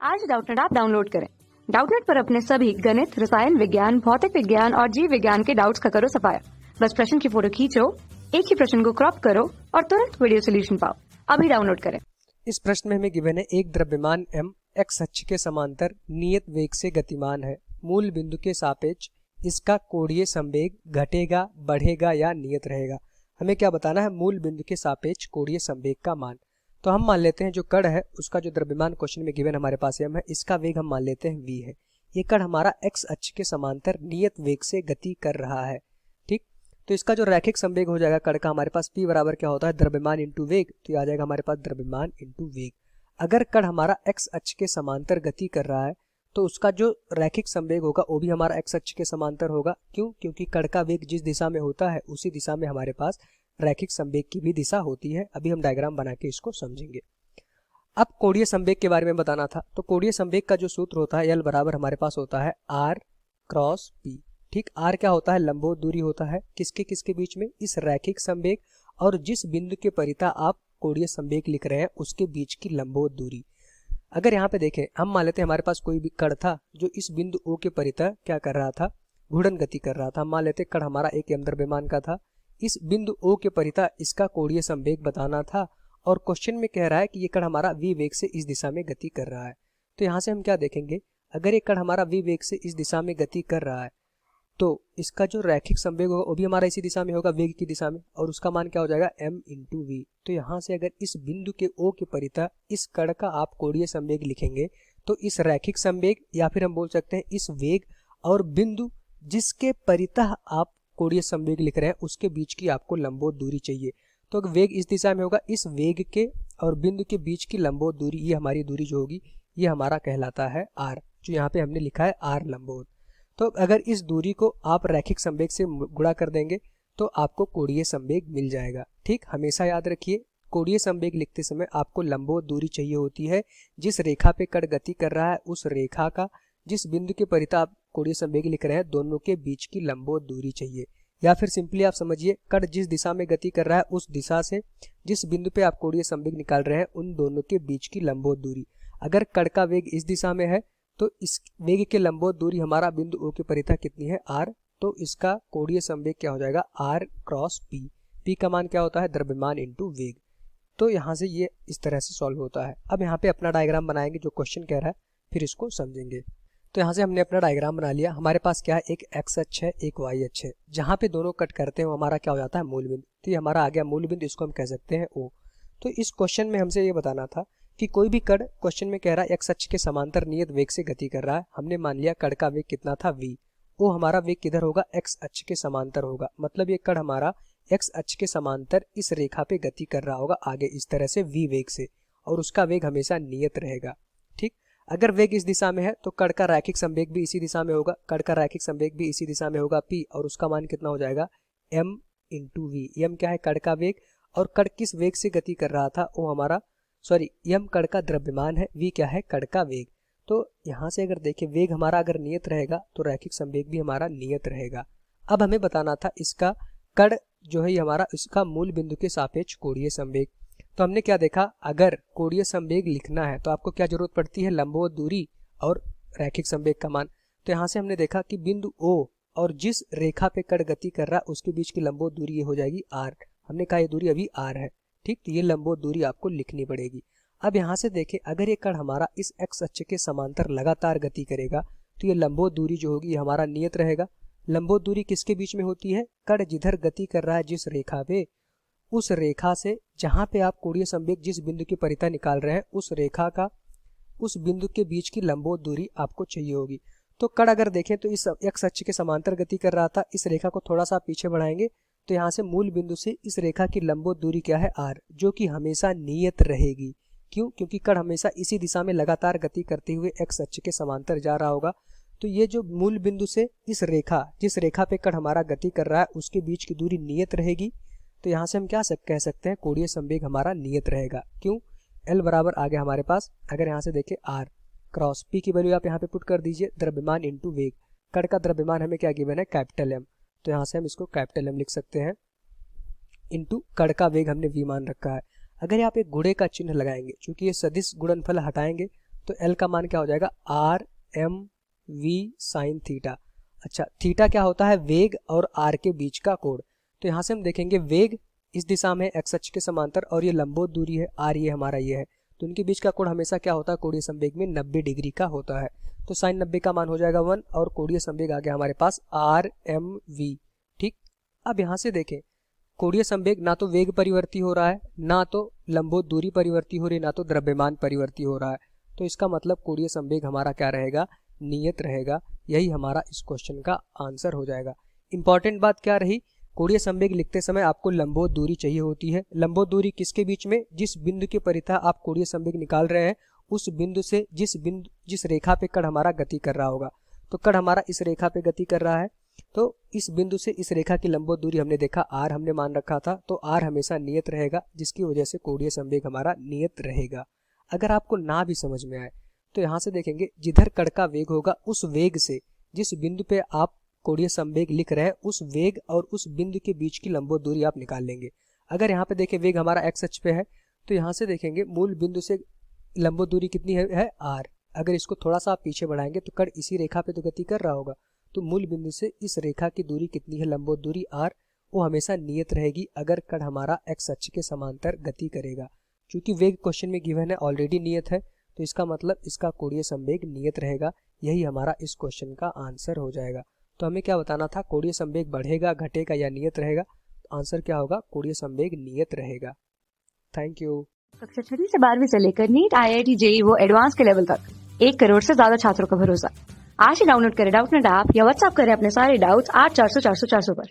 आज Doubtnut app download करें। Doubtnut पर अपने सभी गणित, रसायन विज्ञान, भौतिक विज्ञान और जीव विज्ञान के डाउट्स का करो सफाया। बस प्रश्न की फोटो खींचो, एक ही प्रश्न को क्रॉप करो और तुरंत वीडियो सोल्यूशन पाओ। अभी डाउनलोड करें। इस प्रश्न में हमें गिवन है एक द्रव्यमान m x अक्ष के समांतर नियत वेग से गतिमान है। मूल बिंदु के सापेक्ष इसका कोणीय संवेग घटेगा, बढ़ेगा या नियत रहेगा। हमें क्या बताना है? मूल बिंदु के सापेक्ष कोणीय संवेग का मान। तो हम मान लेते हैं जो कण है उसका जो द्रव्यमान क्वेश्चन में गिवन हमारे पास m है, इसका वेग हम मान लेते हैं v है। ये कण हमारा x अक्ष के समांतर नियत वेग से गति कर रहा है। ठीक, तो इसका जो रैखिक संवेग हो जाएगा कण का हमारे पास p बराबर क्या होता है? द्रव्यमान इंटू वेग। तो ये आ जाएगा हमारे पास द्रव्यमान इंटू वेग। अगर कण हमारा x अक्ष के समांतर गति कर रहा है तो उसका जो रैखिक संवेग होगा वो भी हमारा x अक्ष के समांतर होगा। क्यों? क्योंकि कण का वेग जिस दिशा में होता है उसी दिशा में हमारे पास रैखिक संवेग की भी दिशा होती है। अभी हम डायग्राम बना के इसको समझेंगे। अब कोणीय संवेग के बारे में बताना था। तो कोणीय संवेग का जो सूत्र होता है L बराबर हमारे पास होता है R क्रॉस P। ठीक, R क्या होता है? लंबवत दूरी होता है किसके किसके बीच में? इस रैखिक संवेग और जिस बिंदु के परिता आप कोणीय संवेग लिख रहे हैं उसके बीच की लंबवत दूरी। अगर यहाँ पे देखें, हम मान लेते हैं हमारे पास कोई भी कण था जो इस बिंदु O के परिता क्या कर रहा था? घूर्णन गति कर रहा था। हम मान लेते कण हमारा एक m द्रव्यमान का था। इस बिंदु O के परिता इसका कोणीय संवेग बताना था और क्वेश्चन में कह रहा है कि ये कण हमारा v वेग से इस दिशा में गति कर रहा है। तो यहाँ से हम क्या देखेंगे? अगर ये कण हमारा v वेग से इस दिशा में गति कर रहा है तो इसका जो रैखिक संवेग होगा वो भी हमारा इसी दिशा में होगा, वेग की दिशा में, और उसका मान क्या हो जाएगा? m into v. तो यहाँ से अगर इस बिंदु के O के परिता इस कण का आप कोणीय संवेग लिखेंगे तो इस रैखिक संवेग या फिर हम बोल सकते हैं इस वेग और बिंदु जिसके परिता आप कोणीय संवेग लिख रहे हैं उसके बीच की आपको लंबवत दूरी चाहिए। तो अगर वेग इस दिशा में होगा, इस वेग के और बिंदु के बीच की लंबवत दूरी, ये हमारी दूरी जो होगी ये हमारा कहलाता है r, जो यहाँ पे हमने लिखा है r लंबवत। तो अगर इस दूरी को आप रैखिक संवेग से गुणा कर देंगे तो आपको कोणीय संवेग मिल जाएगा। ठीक, हमेशा याद रखिए कोणीय संवेग लिखते समय आपको लंबवत दूरी चाहिए होती है। जिस रेखा पे कण गति कर रहा है उस रेखा का जिस बिंदु के परिता आप कोणीय संवेग लिख रहे हैं दोनों के बीच की लंबवत दूरी चाहिए। या फिर सिंपली आप समझिए कण जिस दिशा में गति कर रहा है उस दिशा से जिस बिंदु पे आप कोणीय संवेग निकाल रहे हैं उन दोनों के बीच की लंबवत दूरी। अगर कण का वेग इस दिशा में है तो इस वेग के लंबवत दूरी हमारा बिंदु O के परिता कितनी है? r। तो इसका कोणीय संवेग क्या हो जाएगा? r cross p। p का मान क्या होता है? द्रव्यमान इंटू वेग। तो यहाँ से ये इस तरह से सॉल्व होता है। अब यहाँ पे अपना डायग्राम बनाएंगे जो क्वेश्चन कह रहा है, फिर इसको समझेंगे। तो यहाँ से हमने अपना डायग्राम बना लिया। हमारे पास क्या है? एक x अक्ष है, एक y अक्ष है। जहाँ पे दोनों कट करते हैं वो हमारा क्या हो जाता है? मूल बिंदु। तो ये हमारा आ गया मूल बिंदु, इसको हम कह सकते हैं O। तो इस क्वेश्चन में हमसे ये बताना था कि कोई भी कण क्वेश्चन में कह रहा है x अक्ष के समांतर नियत वेग से गति कर रहा है। हमने मान लिया कण का वेग कितना था? v। O हमारा वेग किधर होगा? x अक्ष के समांतर होगा। मतलब ये कण हमारा x अक्ष के समांतर इस रेखा पे गति कर रहा होगा आगे इस तरह से v वेग से, और उसका वेग हमेशा नियत रहेगा। ठीक, अगर वेग इस दिशा में है तो कण का रैखिक संवेग भी इसी दिशा में होगा, कण का रैखिक संवेग भी इसी दिशा में होगा p, और उसका मान कितना हो जाएगा? m into we. m क्या है? कण का वेग, और कण किस वेग से गति कर रहा था? वो हमारा m कण का द्रव्यमान है, v क्या है? कण का वेग। तो यहाँ से अगर देखें वेग हमारा अगर नियत रहेगा तो रैखिक संवेग भी हमारा नियत रहेगा। अब हमें बताना था इसका कण जो है हमारा इसका मूल बिंदु के सापेक्ष कोणीय संवेग। तो हमने क्या देखा? अगर कोणीय संवेग लिखना है तो आपको क्या जरूरत पड़ती है? लंबवत दूरी और रैखिक संवेग का मान। तो यहाँ से हमने देखा कि बिंदु O और जिस रेखा पे कण गति कर रहा है उसके बीच की लंबवत दूरी ये हो जाएगी r। हमने कहा ये दूरी अभी r है। ठीक, तो ये लंबवत दूरी आपको लिखनी पड़ेगी। अब यहाँ से देखें अगर ये कण हमारा इस x अक्ष के समांतर लगातार गति करेगा तो ये लंबवत दूरी जो होगी हमारा नियत रहेगा। लंबवत दूरी किसके बीच में होती है? कण जिधर गति कर रहा है जिस रेखा पे, उस रेखा से जहां पे आप कोणीय संवेग जिस बिंदु की परिता निकाल रहे हैं उस रेखा का उस बिंदु के बीच की लंबवत दूरी आपको चाहिए होगी। तो कण अगर देखें तो इस x अक्ष के समांतर गति कर रहा था, इस रेखा को थोड़ा सा पीछे बढ़ाएंगे तो यहाँ से मूल बिंदु से इस रेखा की लंबवत दूरी क्या है? r, जो कि हमेशा नियत रहेगी। क्यों? क्योंकि कण हमेशा इसी दिशा में लगातार गति करते हुए x अक्ष के समांतर जा रहा होगा। तो ये जो मूल बिंदु से इस रेखा जिस रेखा पे कण हमारा गति कर रहा है उसके बीच की दूरी नियत रहेगी। तो यहाँ से हम क्या कह सकते हैं? कोणीय संवेग हमारा नियत रहेगा। क्यों? L बराबर आ गया हमारे पास। अगर यहाँ से देखें r क्रॉस p की वैल्यू आप यहाँ पे पुट कर दीजिए, द्रव्यमान इंटू वेग। कण का द्रव्यमान हमें क्या गिवन है? Capital M। तो यहाँ से हम इसको कैपिटल M लिख सकते हैं इंटू कण का वेग हमने v मान रखा है। अगर यहाँ पे गुणे का चिन्ह लगाएंगे, चूंकि ये सदिश गुणनफल हटाएंगे तो एल का मान क्या हो जाएगा, r m v sine theta. अच्छा, थीटा क्या होता है, वेग और आर के बीच का कोण। तो यहाँ से हम देखेंगे वेग इस दिशा में एक्स अक्ष के समांतर और ये लंबवत दूरी है आर, ये हमारा ये है, तो इनके बीच का कोण हमेशा क्या होता है, कोणीय संवेग में 90 डिग्री का होता है। तो साइन 90 का मान हो जाएगा 1 और कोणीय संवेग आ गया हमारे पास आर एम वी। ठीक, अब यहाँ से देखें कोणीय संवेग ना तो वेग परिवर्ती हो रहा है, ना तो लंबवत दूरी परिवर्ती हो रही है, ना तो द्रव्यमान परिवर्ती हो रहा है। तो इसका मतलब कोणीय संवेग हमारा क्या रहेगा, नियत रहेगा। यही हमारा इस क्वेश्चन का आंसर हो जाएगा। इंपॉर्टेंट बात क्या रही, कोणीय संवेग लिखते समय आपको लंबवत दूरी चाहिए होती है। लंबवत दूरी किसके बीच में, जिस बिंदु के परितः आप कोणीय संवेग निकाल रहे हैं उस बिंदु से जिस रेखा पे कण हमारा गति कर रहा होगा। तो कण हमारा इस रेखा पे गति कर रहा है, तो इस बिंदु से इस रेखा की लंबवत दूरी हमने देखा आर हमने मान रखा था, तो आर हमेशा नियत रहेगा, जिसकी वजह से कोणीय संवेग हमारा नियत रहेगा। अगर आपको ना भी समझ में आए तो यहाँ से देखेंगे जिधर कण का वेग होगा उस वेग से जिस बिंदु पे आप कोणीय संवेग लिख रहे हैं उस वेग और उस बिंदु के बीच की लंबवत दूरी आप निकाल लेंगे। अगर यहाँ पे देखें वेग हमारा एक्स अक्ष पे है, तो यहाँ से देखेंगे मूल बिंदु से लंबवत दूरी कितनी है आर। अगर इसको थोड़ा सा आप पीछे बढ़ाएंगे तो कण इसी रेखा पे तो गति कर रहा होगा, तो मूल बिंदु से इस रेखा की दूरी कितनी है, लंबवत दूरी आर, वो हमेशा नियत रहेगी अगर कण हमारा एक्स अक्ष के समांतर गति करेगा। चूंकि वेग क्वेश्चन में गिवन है ऑलरेडी नियत है, तो इसका मतलब इसका कोणीय संवेग नियत रहेगा। यही हमारा इस क्वेश्चन का आंसर हो जाएगा। तो हमें क्या बताना था, कोणीय संवेग बढ़ेगा, घटेगा या नियत रहेगा। आंसर क्या होगा, कोणीय संवेग नियत रहेगा। Thank you. कक्षा 6 से 12वीं से लेकर नीट, IIT, JEE वो एडवांस के लेवल तक 1 करोड़ से ज्यादा छात्रों का भरोसा। आज ही डाउनलोड करें डाउटनेट ऐप या व्हाट्सएप करें अपने सारे डाउट्स 8400 400 400 पर।